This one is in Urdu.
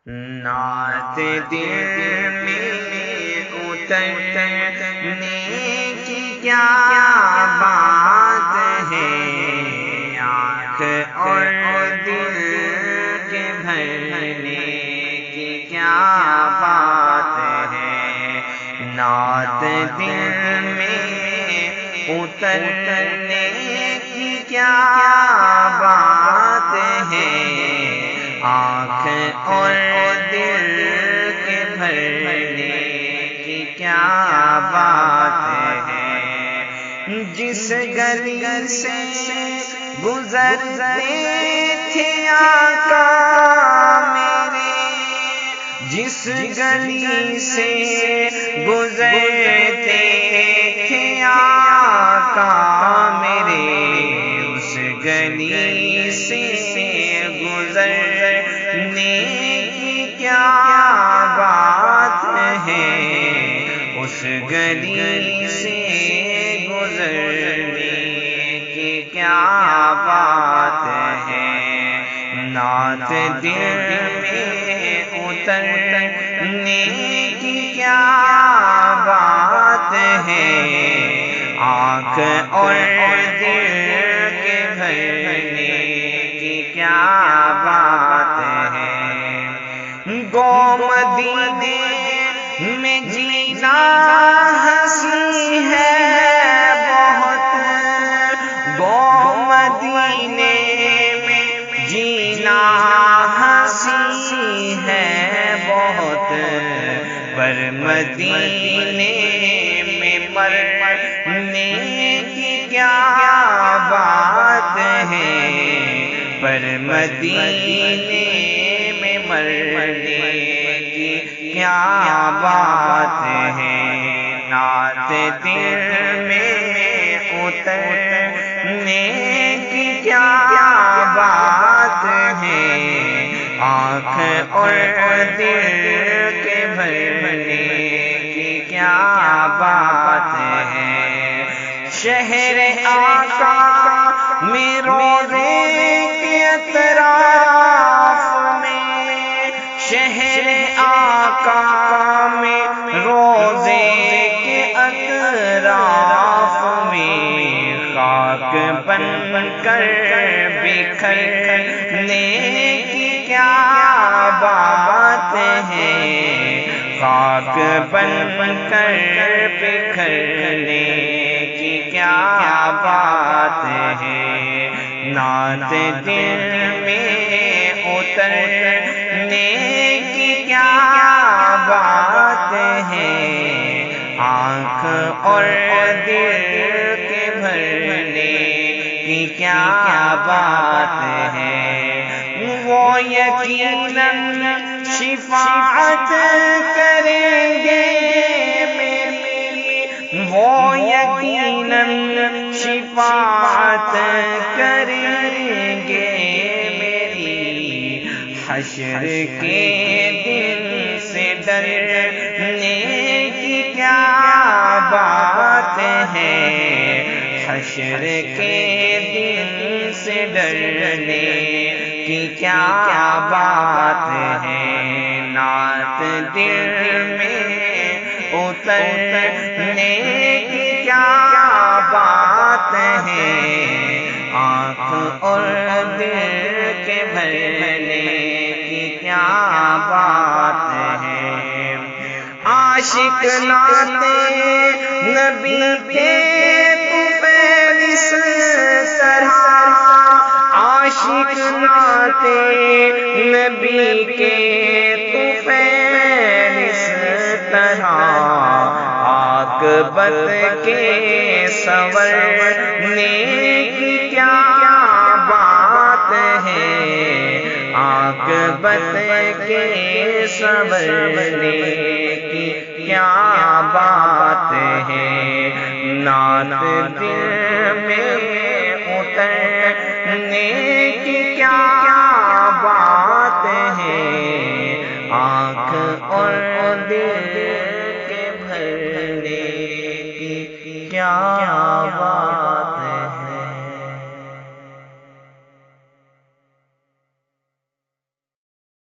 نعت دل میں اترنے کی کیا بات ہے، آنکھ اور دل کے بھرنے کی کیا بات ہے، نعت دل میں اترنے کی کیا بات ہے، آنکھ اور دل کے بھرنے کی کیا بات ہے، جس گلی سے گزرتے تھے آقا میرے، جس گلی سے گزرتے تھے آقا میرے، اس گلی سے گزرنے کی کیا بات ہے، اس گلی سے گزرنے کی کیا بات ہے، نعت دل میں اترنے کی کیا بات ہے، آنکھ اور دل کے بھرنے کی کیا بات ہے، گو مدینے میں جینا ہنسی ہے بہت، گو مدینے میں جینا ہنسی ہے بہت، پر مدینے میں مرنے کی کیا بات ہے، پر مدینے میں مرنے کی کیا بات ہے، نعت دل میں اترنے کی کیا بات ہے، آنکھ اور دل کے بھرنے کی کیا بات ہے، شہر آقا میں روضے کے اطراف میں، شہر آقا میں روضے کے اطراف میں، خاک بن کر بکھرنے کی کیا بات ہے، خاک بن کر بکھرنے کی کیا بات ہے، نعت دل میں اترنے کی کیا بات ہے، آنکھ اور دل کے بھرنے کی کیا بات ہے، وہ یقیناً شفاعت کریں گے میری، وہ یقیناً شفاعت کریں گے میری، حشر کے دن سے ڈرنے کی کیا بات ہے، حشر کے دن سے ڈرنے کی کیا بات ہے، نعت دل میں اترنے کی کیا بات ہے، آنکھ اور دل کے بھرنے کی کیا بات ہے، عاشق ناتے نبی کے طفیل اس طرح، عاشق ناتے نبی کے طفیل اس طرح، عاقبت کے سنورنے کی کیا بات ہے، عاقبت کے سنورنے کی کیا بات ہے، نعت دل میں اترنے کی کیا بات ہے، آنکھ اور دل